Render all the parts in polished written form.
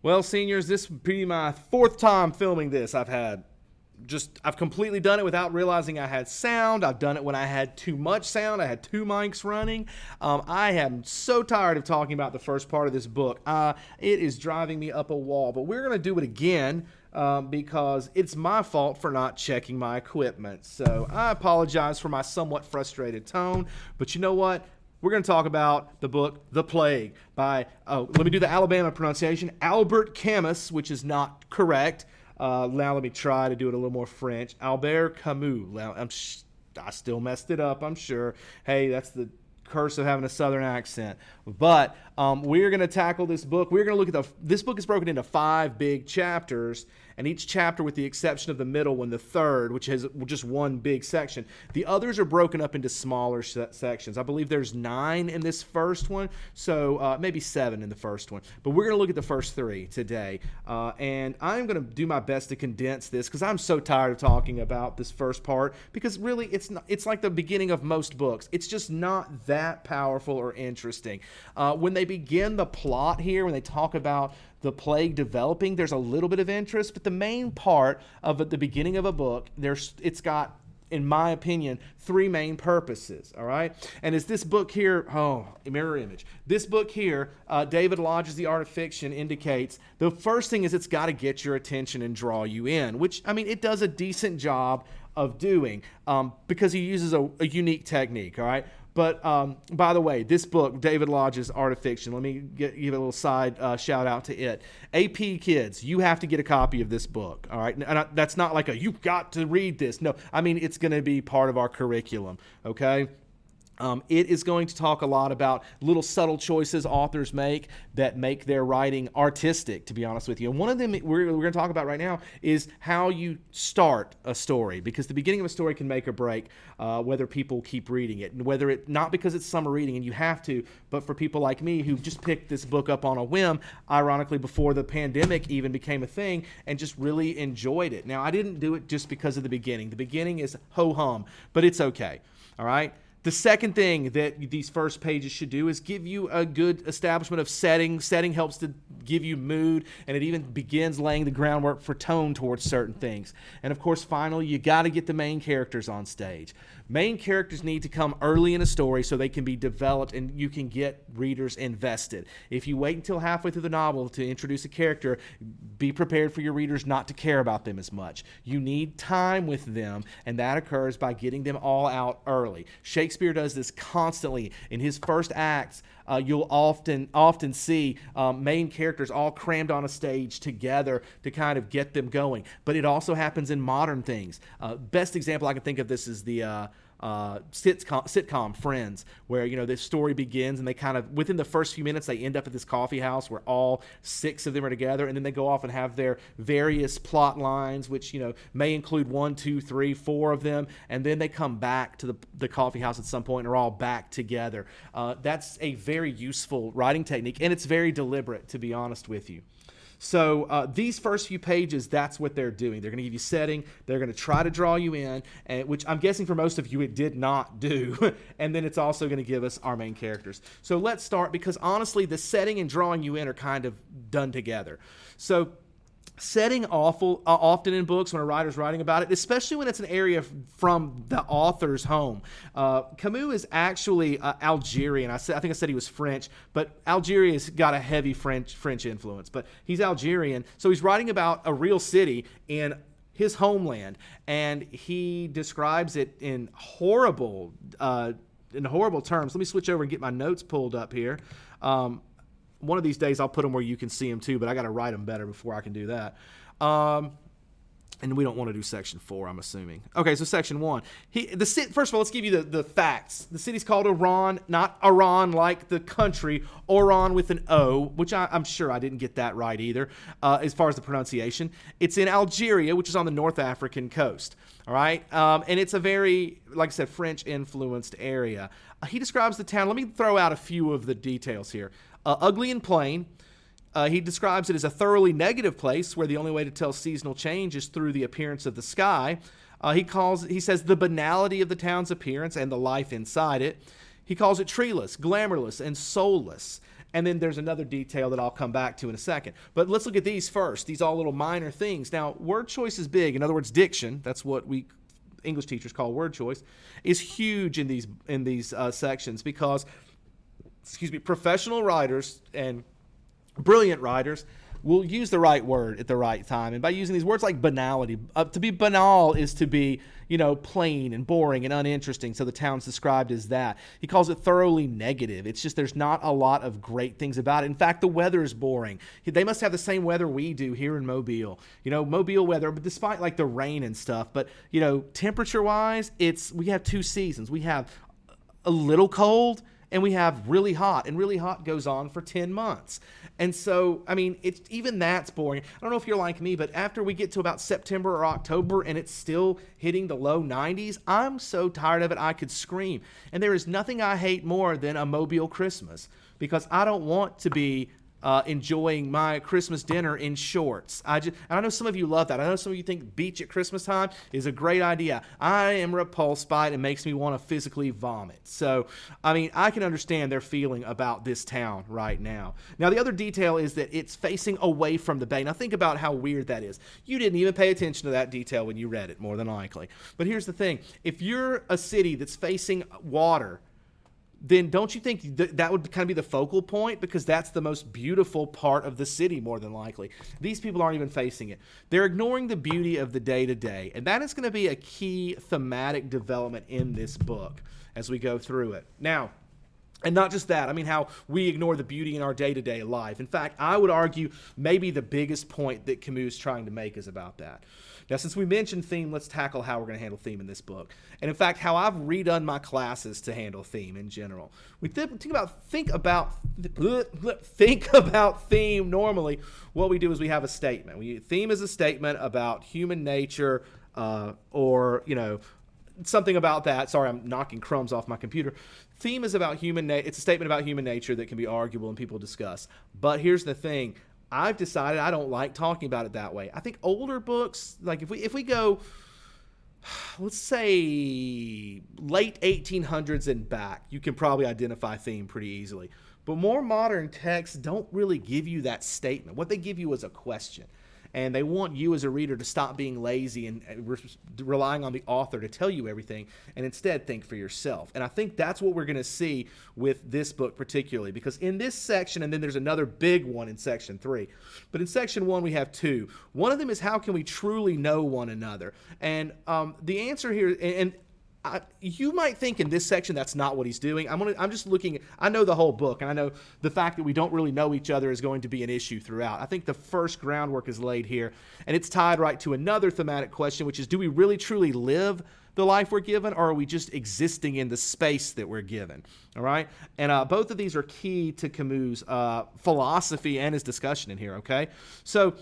Well, seniors, this will be my fourth time filming this. I've completely done it without realizing I had sound. I've done it when I had too much sound. I had two mics running. I am so tired of talking about the first part of this book. It is driving me up a wall, but we're going to do it again because it's my fault for not checking my equipment. So I apologize for my somewhat frustrated tone, but you know what? We're going to talk about the book The Plague by, let me do the Alabama pronunciation, Albert Camus, which is not correct. Now let me try to do it a little more French. Albert Camus. Now, I still messed it up, I'm sure. Hey, that's the curse of having a southern accent. But we're going to tackle this book. We're going to look at this book is broken into 5 big chapters, and each chapter, with the exception of the middle one, the third, which has just one big section, the others are broken up into smaller sections. I believe there's 9 in this first one, so maybe 7 in the first one. But we're going to look at the first 3 today, and I'm going to do my best to condense this because I'm so tired of talking about this first part, because really it's like the beginning of most books. It's just not that powerful or interesting. When they begin the plot here, when they talk about the plague developing, there's a little bit of interest, but the main part of the beginning of a book, it's got, in my opinion, 3 main purposes, all right? And as this book here, mirror image. This book here, David Lodge's The Art of Fiction, indicates the first thing is it's got to get your attention and draw you in, which, I mean, it does a decent job of doing because he uses a unique technique, all right? But by the way, this book, David Lodge's Art of Fiction, let me give a little side shout out to it. AP kids, you have to get a copy of this book, all right? And that's not like you've got to read this. No, I mean, it's going to be part of our curriculum, okay? It is going to talk a lot about little subtle choices authors make that make their writing artistic, to be honest with you. And one of them we're going to talk about right now is how you start a story, because the beginning of a story can make or break whether people keep reading it, and whether it, not because it's summer reading and you have to, but for people like me who just picked this book up on a whim, ironically before the pandemic even became a thing, and just really enjoyed it. Now, I didn't do it just because of the beginning. The beginning is ho-hum, but it's okay, all right? The second thing that these first pages should do is give you a good establishment of setting. Setting helps to give you mood, and it even begins laying the groundwork for tone towards certain things. And of course, finally, you got to get the main characters on stage. Main characters need to come early in a story so they can be developed and you can get readers invested. If you wait until halfway through the novel to introduce a character, be prepared for your readers not to care about them as much. You need time with them, and that occurs by getting them all out early. Shakespeare does this constantly. In his first acts, you'll often see main characters all crammed on a stage together to kind of get them going. But it also happens in modern things. Best example I can think of this is the sitcom Friends, where this story begins and they kind of, within the first few minutes, they end up at this coffee house where all 6 of them are together, and then they go off and have their various plot lines, which may include 1, 2, 3, 4 of them, and then they come back to the coffee house at some point and are all back together. That's a very useful writing technique, and it's very deliberate, to be honest with you. So these first few pages, that's what they're doing. They're going to give you setting. They're going to try to draw you in, which I'm guessing for most of you it did not do. And then it's also going to give us our main characters. So let's start, because honestly, the setting and drawing you in are kind of done together. So setting often in books when a writer's writing about it, especially when it's an area from the author's home. Camus is actually Algerian. I think I said he was French, but Algeria's got a heavy French influence. But he's Algerian, so he's writing about a real city in his homeland, and he describes it in horrible terms. Let me switch over and get my notes pulled up here. One of these days I'll put them where you can see them too, but I got to write them better before I can do that. And we don't want to do section 4, I'm assuming. Okay, so section 1. First of all, let's give you the facts. The city's called Oran, not Iran like the country, Oran with an O, which I'm sure I didn't get that right either, as far as the pronunciation. It's in Algeria, which is on the North African coast. All right, and it's a very, like I said, French-influenced area. He describes the town. Let me throw out a few of the details here. Ugly and plain. He describes it as a thoroughly negative place where the only way to tell seasonal change is through the appearance of the sky. He says the banality of the town's appearance and the life inside it. He calls it treeless, glamourless, and soulless. And then there's another detail that I'll come back to in a second. But let's look at these first. These all little minor things. Now, word choice is big. In other words, diction, that's what we English teachers call word choice, is huge in these sections because, professional writers and brilliant writers will use the right word at the right time. And by using these words like banality, to be banal is to be, plain and boring and uninteresting. So the town's described as that. He calls it thoroughly negative. It's just there's not a lot of great things about it. In fact, the weather is boring. They must have the same weather we do here in Mobile. Mobile weather, but despite like the rain and stuff. But, temperature-wise, we have two seasons. We have a little cold and we have really hot, and really hot goes on for 10 months. And so, even that's boring. I don't know if you're like me, but after we get to about September or October and it's still hitting the low 90s, I'm so tired of it I could scream. And there is nothing I hate more than a Mobile Christmas, because I don't want to be enjoying my Christmas dinner in shorts. I know some of you love that. I know some of you think beach at Christmas time is a great idea. I am repulsed by it. It makes me want to physically vomit. So, I can understand their feeling about this town right now. Now, the other detail is that it's facing away from the bay. Now, think about how weird that is. You didn't even pay attention to that detail when you read it, more than likely. But here's the thing. If you're a city that's facing water, then don't you think that would kind of be the focal point? Because that's the most beautiful part of the city, more than likely. These people aren't even facing it. They're ignoring the beauty of the day-to-day. And that is going to be a key thematic development in this book as we go through it. Now, and not just that, how we ignore the beauty in our day-to-day life. In fact, I would argue maybe the biggest point that Camus is trying to make is about that. Now, since we mentioned theme, let's tackle how we're going to handle theme in this book. And in fact, how I've redone my classes to handle theme in general. We think about theme normally. What we do is we have a statement. Theme is a statement about human nature or something about that. Sorry, I'm knocking crumbs off my computer. Theme is about it's a statement about human nature that can be arguable and people discuss. But here's the thing. I've decided I don't like talking about it that way. I think older books, like if we go, let's say late 1800s and back, you can probably identify theme pretty easily. But more modern texts don't really give you that statement. What they give you is a question. And they want you as a reader to stop being lazy and relying on the author to tell you everything and instead think for yourself. And I think that's what we're going to see with this book particularly, because in this section, and then there's another big one in section 3, but in section 1 we have 2. One of them is how can we truly know one another? And the answer here, you might think in this section that's not what he's doing. I'm just looking. I know the whole book, and I know the fact that we don't really know each other is going to be an issue throughout. I think the first groundwork is laid here, and it's tied right to another thematic question, which is, do we really truly live the life we're given, or are we just existing in the space that we're given? All right, and both of these are key to Camus' philosophy and his discussion in here. Okay, so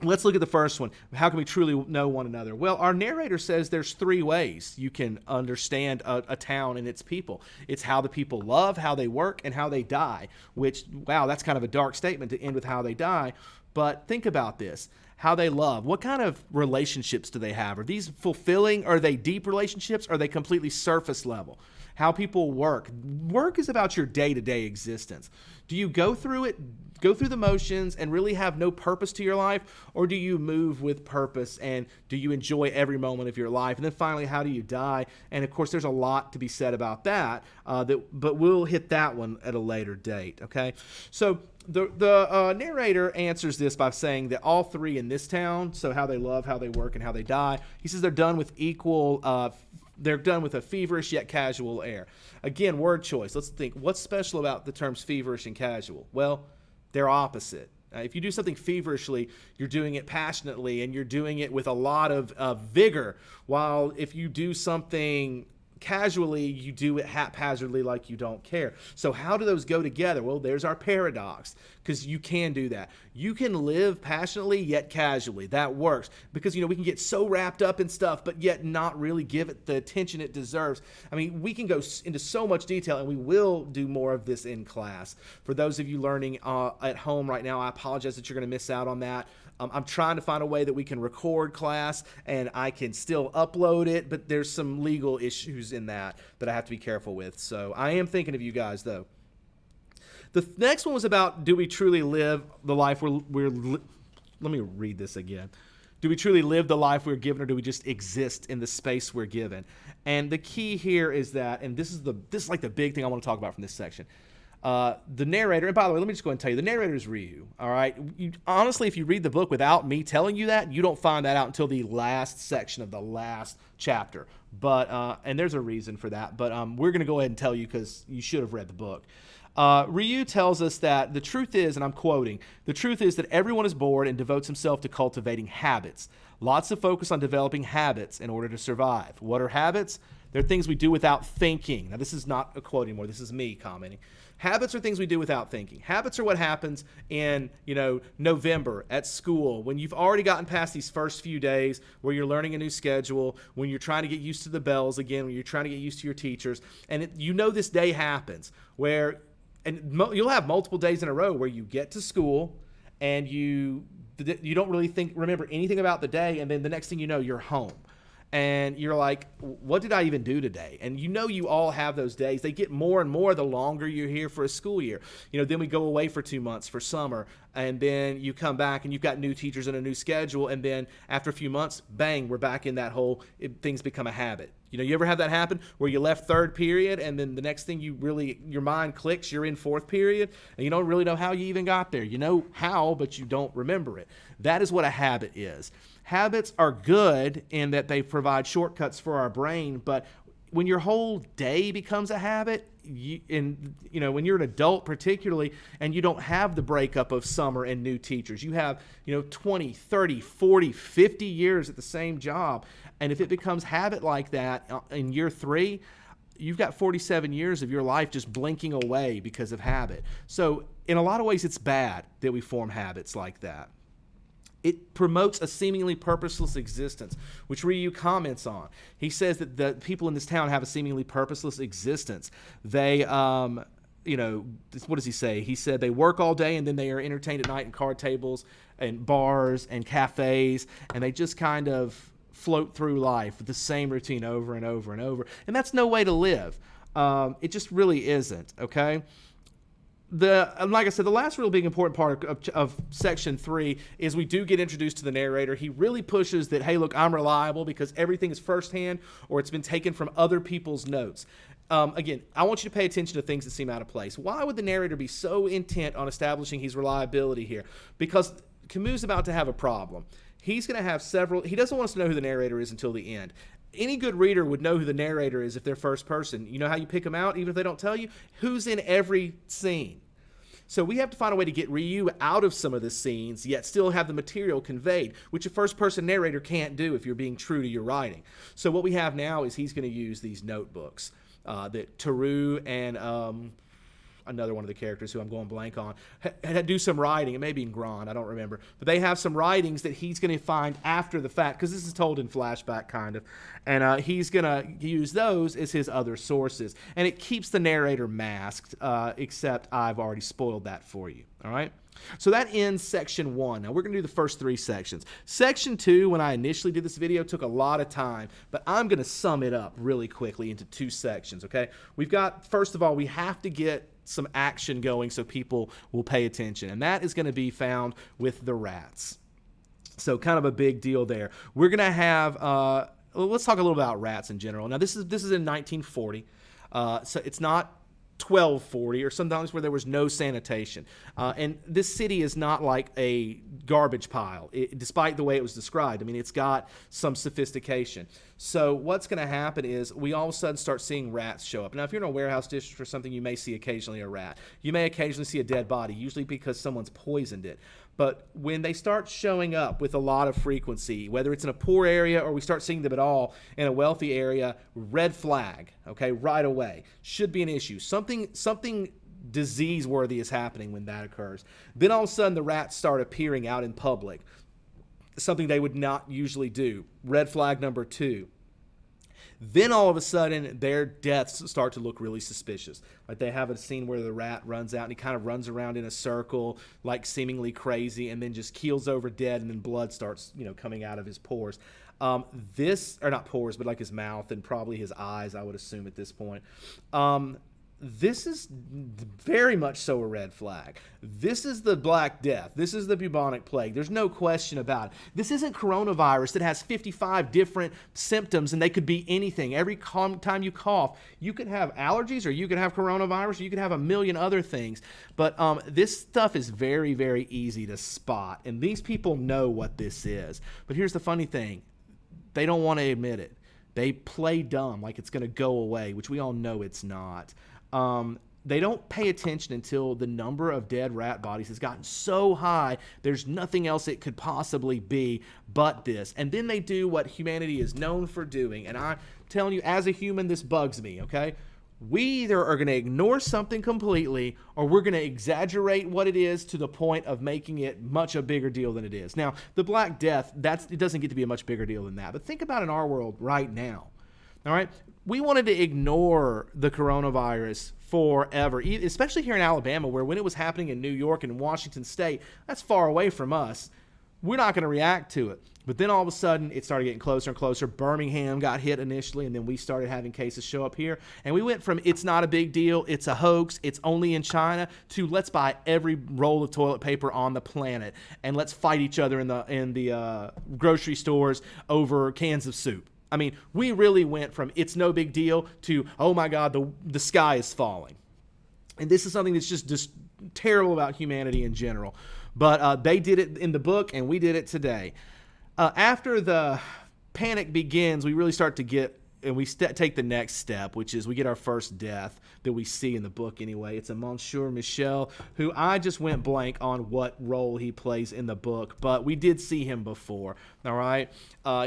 let's look at the first one. How can we truly know one another? Well, our narrator says there's 3 ways you can understand a town and its people. It's how the people love, how they work, and how they die, which, wow, that's kind of a dark statement to end with how they die. But think about this. How they love. What kind of relationships do they have? Are these fulfilling? Are they deep relationships? Are they completely surface level? How people work. Work is about your day-to-day existence. Do you go through the motions and really have no purpose to your life? Or do you move with purpose and do you enjoy every moment of your life? And then finally, how do you die? And of course, there's a lot to be said about that, but we'll hit that one at a later date, okay? So the narrator answers this by saying that all 3 in this town, so how they love, how they work, and how they die, he says they're done with they're done with a feverish yet casual air. Again, word choice. Let's think, what's special about the terms feverish and casual? Well, they're opposite. If you do something feverishly, you're doing it passionately and you're doing it with a lot of vigor, while if you do something casually, you do it haphazardly like you don't care. So how do those go together? Well, there's our paradox, because you can do that. You can live passionately yet casually. That works because, we can get so wrapped up in stuff, but yet not really give it the attention it deserves. We can go into so much detail, and we will do more of this in class. For those of you learning at home right now, I apologize that you're going to miss out on that. I'm trying to find a way that we can record class and I can still upload it, but there's some legal issues in that I have to be careful with. So I am thinking of you guys, though. The next one was about, do we truly live the life let me read this again. Do we truly live the life we're given, or do we just exist in the space we're given? And the key here is that, and this is like the big thing I want to talk about from this section. The narrator, and by the way, let me just go ahead and tell you, the narrator is Ryu. All right. Honestly, if you read the book without me telling you that, you don't find that out until the last section of the last chapter. But and there's a reason for that. But we're going to go ahead and tell you because you should have read the book. Ryu tells us that the truth is, and I'm quoting, the truth is that everyone is bored and devotes himself to cultivating habits. Lots of focus on developing habits in order to survive. What are habits? They're things we do without thinking. Now, this is not a quote anymore. This is me commenting. Habits are things we do without thinking. Habits are what happens in, November at school when you've already gotten past these first few days where you're learning a new schedule, when you're trying to get used to the bells again, when you're trying to get used to your teachers. And this day happens where, and you'll have multiple days in a row where you get to school and you don't really remember anything about the day. And then the next thing you know, you're home. And you're like, what did I even do today? And you all have those days. They get more and more the longer you're here for a school year. Then we go away for 2 months for summer, and then you come back and you've got new teachers and a new schedule. And then after a few months, bang, we're back in that things become a habit. You ever have that happen where you left third period and then the next thing your mind clicks, you're in fourth period and you don't really know how you even got there. You know how, but you don't remember it. That is what a habit is. Habits are good in that they provide shortcuts for our brain, but when your whole day becomes a habit, when you're an adult particularly, and you don't have the breakup of summer and new teachers, you have 20, 30, 40, 50 years at the same job, and if it becomes habit like that in year 3, you've got 47 years of your life just blinking away because of habit. So in a lot of ways, it's bad that we form habits like that. It promotes a seemingly purposeless existence, which Ryu comments on. He says that the people in this town have a seemingly purposeless existence. They, what does he say? He said they work all day and then they are entertained at night in card tables and bars and cafes, and they just kind of float through life with the same routine over and over and over. And that's no way to live. It just really isn't, okay? Like I said, the last real big important part of section 3 is we do get introduced to the narrator. He really pushes that, hey, look, I'm reliable because everything is firsthand or it's been taken from other people's notes. Again, I want you to pay attention to things that seem out of place. Why would the narrator be so intent on establishing his reliability here? Because Camus' about to have a problem. He's going to have he doesn't want us to know who the narrator is until the end. Any good reader would know who the narrator is if they're first person. You know how you pick them out, even if they don't tell you? Who's in every scene? So we have to find a way to get Ryu out of some of the scenes, yet still have the material conveyed, which a first-person narrator can't do if you're being true to your writing. So what we have now is he's going to use these notebooks that Teru and another one of the characters who I'm going blank on, do some writing. It may be in Gran, I don't remember. But they have some writings that he's going to find after the fact, because this is told in flashback kind of. And he's going to use those as his other sources. And it keeps the narrator masked, except I've already spoiled that for you. All right? So that ends section 1. Now we're going to do the first 3 sections. Section 2, when I initially did this video, took a lot of time, but I'm going to sum it up really quickly into 2 sections, okay? We've got, first of all, we have to get some action going so people will pay attention, and that is going to be found with the rats. So kind of a big deal there. We're going to have, let's talk a little about rats in general. Now this is in 1940, so it's not 1240 or sometimes where there was no sanitation. And this city is not like a garbage pile, despite the way it was described. I mean, it's got some sophistication. So what's going to happen is we all of a sudden start seeing rats show up. Now, if you're in a warehouse district or something, you may see occasionally a rat. You may occasionally see a dead body, usually because someone's poisoned it. But when they start showing up with a lot of frequency, whether it's in a poor area or we start seeing them at all in a wealthy area, red flag, okay, right away. Should be an issue. Something disease-worthy is happening when that occurs. Then all of a sudden the rats start appearing out in public, something they would not usually do. Red flag number 2. Then all of a sudden, their deaths start to look really suspicious. Like they have a scene where the rat runs out and he kind of runs around in a circle, like seemingly crazy, and then just keels over dead, and then blood starts, coming out of his pores. Or not pores, but like his mouth and probably his eyes, I would assume at this point. this is very much so a red flag. This is the Black Death. This is the bubonic plague. There's no question about it. This isn't coronavirus that has 55 different symptoms and they could be anything. Every time you cough, you could have allergies or you could have coronavirus or you could have a million other things. But this stuff is very, very easy to spot. And these people know what this is. But here's the funny thing. They don't want to admit it. They play dumb like it's going to go away, which we all know it's not. They don't pay attention until the number of dead rat bodies has gotten so high, there's nothing else it could possibly be but this. And then they do what humanity is known for doing. And I'm telling you, as a human, this bugs me, okay? We either are going to ignore something completely or we're going to exaggerate what it is to the point of making it much a bigger deal than it is. Now, the Black Death, it doesn't get to be a much bigger deal than that. But think about in our world right now. All right? We wanted to ignore the coronavirus forever, especially here in Alabama, where when it was happening in New York and Washington State, that's far away from us. We're not going to react to it. But then all of a sudden, it started getting closer and closer. Birmingham got hit initially, and then we started having cases show up here. And we went from it's not a big deal, it's a hoax, it's only in China, to let's buy every roll of toilet paper on the planet, and let's fight each other in the grocery stores over cans of soup. I mean, we really went from it's no big deal to, oh my God, the sky is falling. And this is something that's just terrible about humanity in general. But they did it in the book, and we did it today. After the panic begins, we really start to get, and we take the next step, which is we get our first death that we see in the book anyway. It's a Monsieur Michel, who I just went blank on what role he plays in the book, but we did see him before, all right?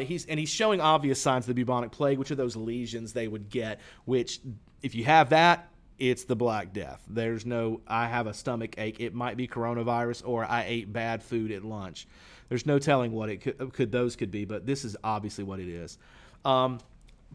He's showing obvious signs of the bubonic plague, which are those lesions they would get, which if you have that, it's the Black Death. There's no, I have a stomach ache. It might be coronavirus, or I ate bad food at lunch. There's no telling what it could be, but this is obviously what it is.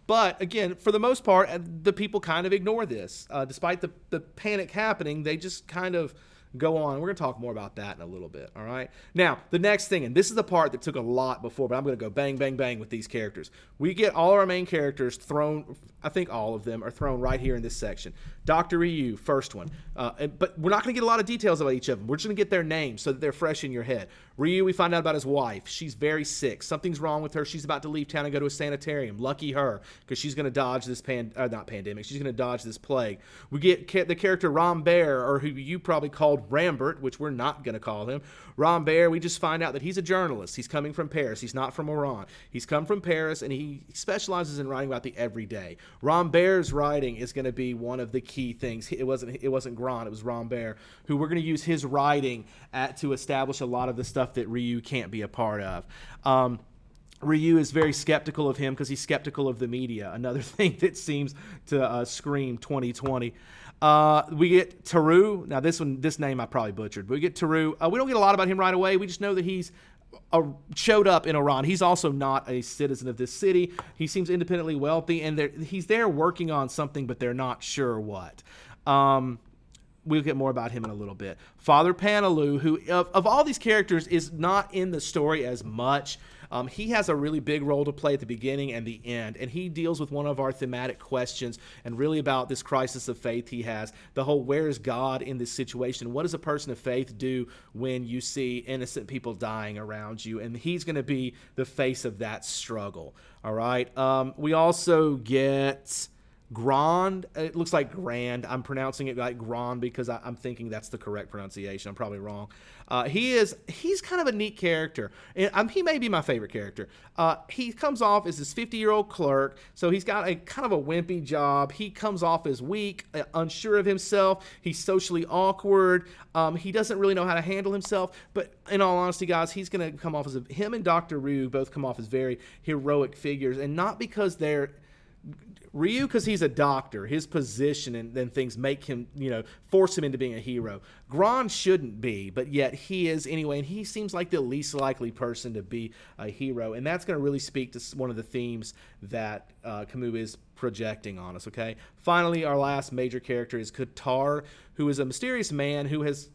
But again, for the most part, the people kind of ignore this. Despite the panic happening, they just kind of go on. We're going to talk more about that in a little bit, all right? Now, the next thing, and this is the part that took a lot before, but I'm going to go bang, bang, bang with these characters. We get all our main characters thrown, I think all of them are thrown right here in this section. Dr. Ryu, first one. But we're not going to get a lot of details about each of them. We're just going to get their names so that they're fresh in your head. Ryu, we find out about his wife. She's very sick. Something's wrong with her. She's about to leave town and go to a sanitarium. Lucky her, because she's going to dodge this not pandemic. She's going to dodge this plague. We get the character Rambert, or who you probably called Rambert, which we're not going to call him. Rambert, we just find out that he's a journalist. He's coming from Paris. He's not from Iran. He's come from Paris, and he specializes in writing about the everyday. Rambert's writing is going to be one of the key things. It wasn't Grant, it was Rambert, who we're going to use his writing to establish a lot of the stuff that Ryu can't be a part of. Ryu is very skeptical of him because he's skeptical of the media. Another thing that seems to scream 2020. We get Teru. Now this name I probably butchered, but we get Teru. We don't get a lot about him right away. We just know that he's showed up in Iran. He's also not a citizen of this city. He seems independently wealthy, and he's there working on something, but they're not sure what. We'll get more about him in a little bit. Father Panaloo, who of all these characters is not in the story as much. He has a really big role to play at the beginning and the end, and he deals with one of our thematic questions and really about this crisis of faith he has. The whole, where is God in this situation? What does a person of faith do when you see innocent people dying around you? And he's going to be the face of that struggle, all right? We also get Grand. It looks like Grand. I'm pronouncing it like Grand because I'm thinking that's the correct pronunciation. I'm probably wrong. He's kind of a neat character. And he may be my favorite character. He comes off as this 50-year-old clerk, so he's got a kind of a wimpy job. He comes off as weak, unsure of himself. He's socially awkward. He doesn't really know how to handle himself. But in all honesty, guys, he's going to come off as him and Dr. Ryu both come off as very heroic figures, and not because they're Ryu, because he's a doctor, his position and then things make him, force him into being a hero. Grand shouldn't be, but yet he is anyway, and he seems like the least likely person to be a hero, and that's going to really speak to one of the themes that Camus is projecting on us, okay? Finally, our last major character is Qatar, who is a mysterious man who has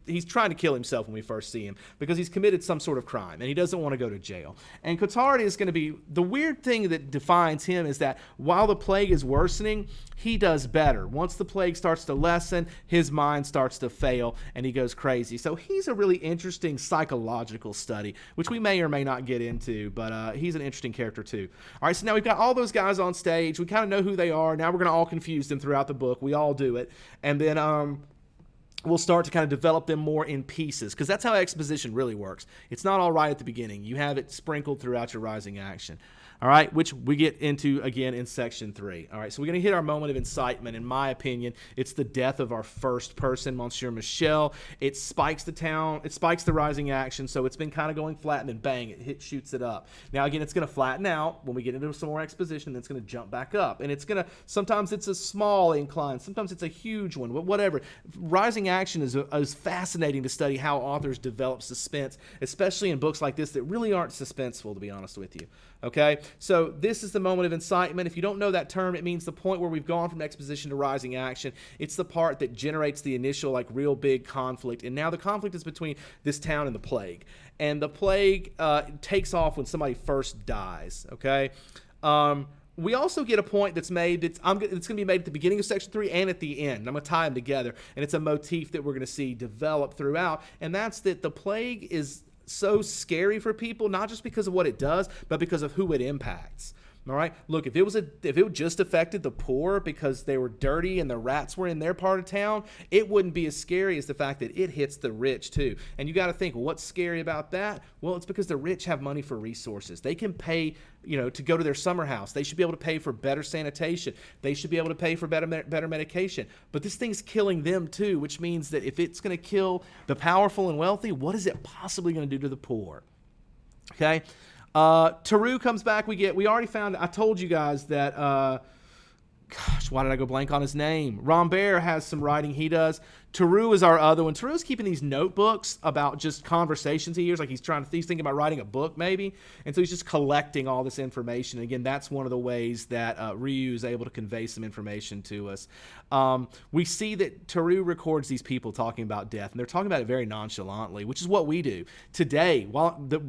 he's trying to kill himself when we first see him because he's committed some sort of crime and he doesn't want to go to jail. And Qatar is going to be, the weird thing that defines him is that while the plague is worsening, he does better. Once the plague starts to lessen, his mind starts to fail and he goes crazy. So he's a really interesting psychological study, which we may or may not get into, but he's an interesting character too. All right, so now we've got all those guys on stage. We kind of know who they are. Now we're going to all confuse them throughout the book. We all do it. And then we'll start to kind of develop them more in pieces, because that's how exposition really works. It's not all right at the beginning. You have it sprinkled throughout your rising action. All right, which we get into again in section 3. All right, so we're going to hit our moment of incitement. In my opinion, it's the death of our first person, Monsieur Michel. It spikes the town, it spikes the rising action, so it's been kind of going flat, and then bang, shoots it up. Now again, it's going to flatten out when we get into some more exposition, then it's going to jump back up. And it's going to, sometimes it's a small incline, sometimes it's a huge one, whatever. Rising action is fascinating to study how authors develop suspense, especially in books like this that really aren't suspenseful, to be honest with you. Okay, so this is the moment of incitement. If you don't know that term, it means the point where we've gone from exposition to rising action. It's the part that generates the initial, like, real big conflict. And now the conflict is between this town and the plague. And the plague takes off when somebody first dies, okay? We also get a point that's made, it's going to be made at the beginning of section 3 and at the end. I'm going to tie them together. And it's a motif that we're going to see develop throughout. And that's that the plague is so scary for people, not just because of what it does, but because of who it impacts. All right. Look, if it just affected the poor because they were dirty and the rats were in their part of town, it wouldn't be as scary as the fact that it hits the rich too. And you got to think, well, what's scary about that? Well, it's because the rich have money for resources. They can pay, to go to their summer house. They should be able to pay for better sanitation. They should be able to pay for better medication. But this thing's killing them too, which means that if it's going to kill the powerful and wealthy, what is it possibly going to do to the poor? Okay. Theroux comes back. We already found, I told you guys that, why did I go blank on his name? Rambert has some writing he does. Theroux is our other one. Theroux's keeping these notebooks about just conversations he hears, like he's thinking about writing a book maybe. And so he's just collecting all this information. And again, that's one of the ways that Ryu is able to convey some information to us. We see that Theroux records these people talking about death, and they're talking about it very nonchalantly, which is what we do. Today,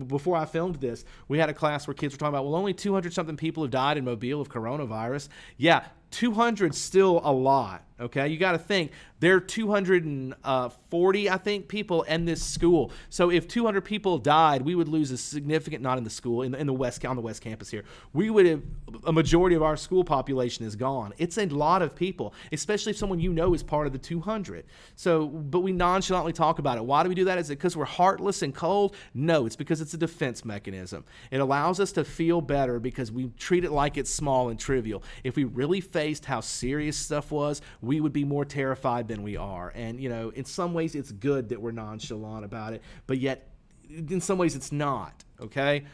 before I filmed this, we had a class where kids were talking about, well, only 200-something people have died in Mobile of coronavirus. Yeah, 200 still a lot. Okay, you got to think there are 240, I think, people in this school. So if 200 people died, we would lose a significant, not in the school, on the West Campus here. We would have, a majority of our school population is gone. It's a lot of people, especially if someone is part of the 200. So, but we nonchalantly talk about it. Why do we do that? Is it because we're heartless and cold? No, it's because it's a defense mechanism. It allows us to feel better because we treat it like it's small and trivial. If we really faced how serious stuff was, we would be more terrified than we are. And, in some ways it's good that we're nonchalant about it, but yet in some ways it's not, okay?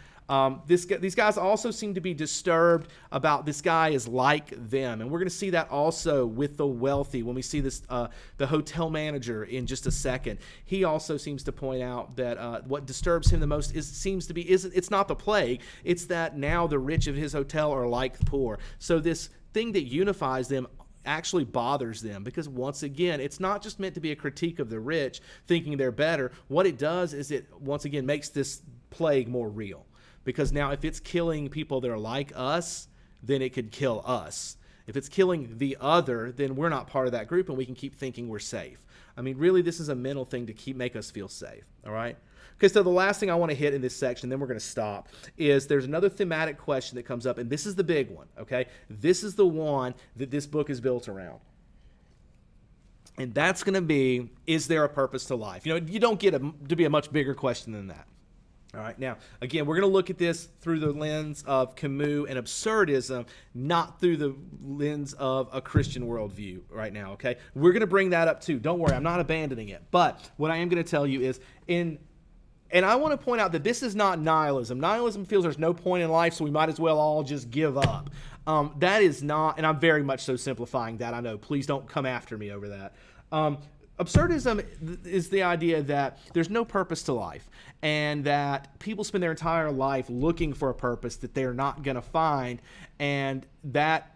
These guys also seem to be disturbed about this guy is like them. And we're going to see that also with the wealthy when we see this, the hotel manager in just a second. He also seems to point out that what disturbs him the most it's not the plague. It's that now the rich of his hotel are like the poor. So this thing that unifies them actually bothers them, because once again, it's not just meant to be a critique of the rich thinking they're better. What it does is it once again makes this plague more real, because now if it's killing people that are like us, then it could kill us. If it's killing the other, then we're not part of that group and we can keep thinking we're safe. I mean, really, this is a mental thing to make us feel safe. All right. Okay, so the last thing I want to hit in this section, then we're going to stop, is there's another thematic question that comes up, and this is the big one, okay? This is the one that this book is built around. And that's going to be, is there a purpose to life? You don't get to be a much bigger question than that. All right, now, again, we're going to look at this through the lens of Camus and absurdism, not through the lens of a Christian worldview right now, okay? We're going to bring that up too. Don't worry, I'm not abandoning it. But what I am going to tell you is, and I want to point out that this is not nihilism. Nihilism feels there's no point in life, so we might as well all just give up. That is not, and I'm very much so simplifying that, I know. Please don't come after me over that. Absurdism is the idea that there's no purpose to life, and that people spend their entire life looking for a purpose that they're not going to find, and that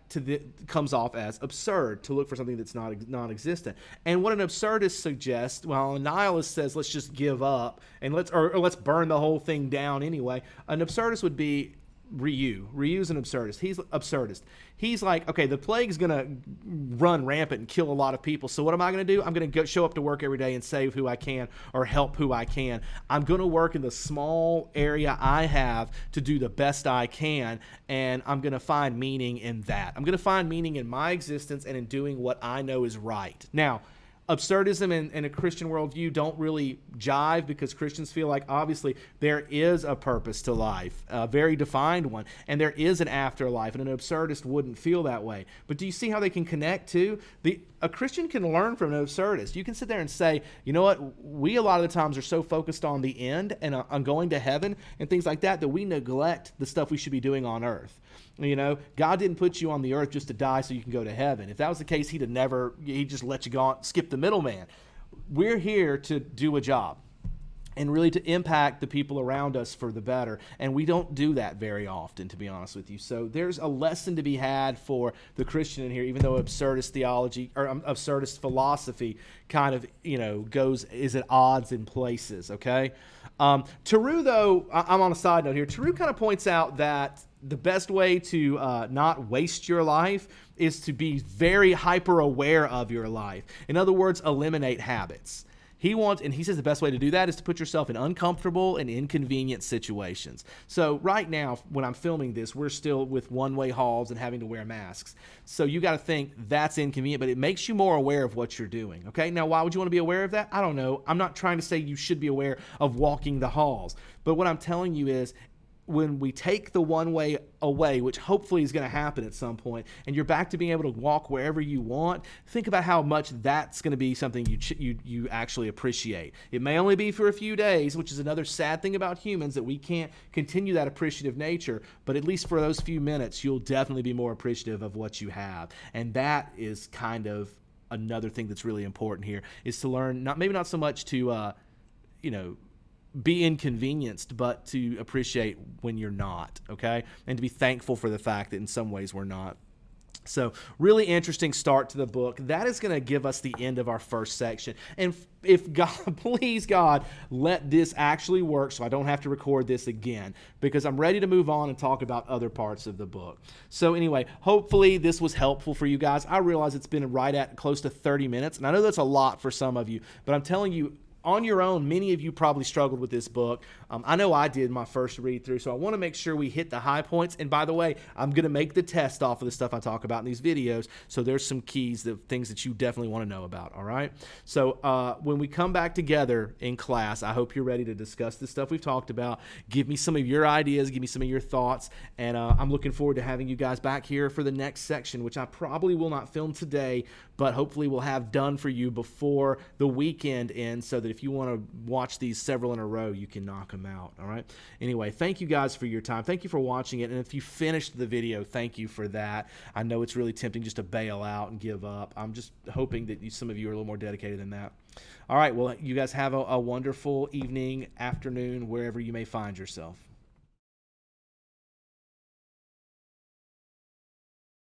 comes off as absurd to look for something that's not non-existent. And what an absurdist suggests, well, a nihilist says let's just give up and let's burn the whole thing down anyway. An absurdist would be Ryu. Ryu's an absurdist. He's absurdist. He's like, okay, the plague's gonna run rampant and kill a lot of people. So what am I gonna do? I'm gonna go show up to work every day and save who I can or help who I can. I'm gonna work in the small area I have to do the best I can, and I'm gonna find meaning in that. I'm gonna find meaning in my existence and in doing what I know is right. Now, absurdism and a Christian worldview don't really jive, because Christians feel like obviously there is a purpose to life, a very defined one, and there is an afterlife, and an absurdist wouldn't feel that way. But do you see how they can connect too? A Christian can learn from an absurdist. You can sit there and say, you know what, we a lot of the times are so focused on the end and on going to heaven and things like that we neglect the stuff we should be doing on earth. You know, God didn't put you on the earth just to die so you can go to heaven. If that was the case, he'd just let you go on, skip the middleman. We're here to do a job and really to impact the people around us for the better. And we don't do that very often, to be honest with you. So there's a lesson to be had for the Christian in here, even though absurdist theology or absurdist philosophy kind of, is at odds in places, okay? Tarot, though, I'm on a side note here. Tarot kind of points out that the best way to not waste your life is to be very hyper aware of your life. In other words, eliminate habits. He says the best way to do that is to put yourself in uncomfortable and inconvenient situations. So right now, when I'm filming this, we're still with one-way halls and having to wear masks. So you got to think that's inconvenient, but it makes you more aware of what you're doing. Okay. Now, why would you want to be aware of that? I don't know. I'm not trying to say you should be aware of walking the halls, but what I'm telling you is, when we take the one way away, which hopefully is going to happen at some point, and you're back to being able to walk wherever you want, think about how much that's going to be something you actually appreciate. It may only be for a few days, which is another sad thing about humans, that we can't continue that appreciative nature, but at least for those few minutes, you'll definitely be more appreciative of what you have. And that is kind of another thing that's really important here, is to learn, maybe not so much to, be inconvenienced, but to appreciate when you're not, okay? And to be thankful for the fact that in some ways we're not. So really interesting start to the book. That is going to give us the end of our first section. And if God, please God, let this actually work so I don't have to record this again, because I'm ready to move on and talk about other parts of the book. So anyway, hopefully this was helpful for you guys. I realize it's been right at close to 30 minutes, and I know that's a lot for some of you, but I'm telling you, on your own, many of you probably struggled with this book. I know I did my first read through, so I want to make sure we hit the high points. And by the way, I'm going to make the test off of the stuff I talk about in these videos, so there's some keys, the things that you definitely want to know about, all right? So when we come back together in class, I hope you're ready to discuss the stuff we've talked about. Give me some of your ideas, give me some of your thoughts, and I'm looking forward to having you guys back here for the next section, which I probably will not film today, but hopefully we'll have done for you before the weekend ends, so that if you want to watch these several in a row, you can knock them out, all right? Anyway, thank you guys for your time. Thank you for watching it, and if you finished the video, thank you for that. I know it's really tempting just to bail out and give up. I'm just hoping that some of you are a little more dedicated than that. All right, well, you guys have a wonderful evening, afternoon, wherever you may find yourself.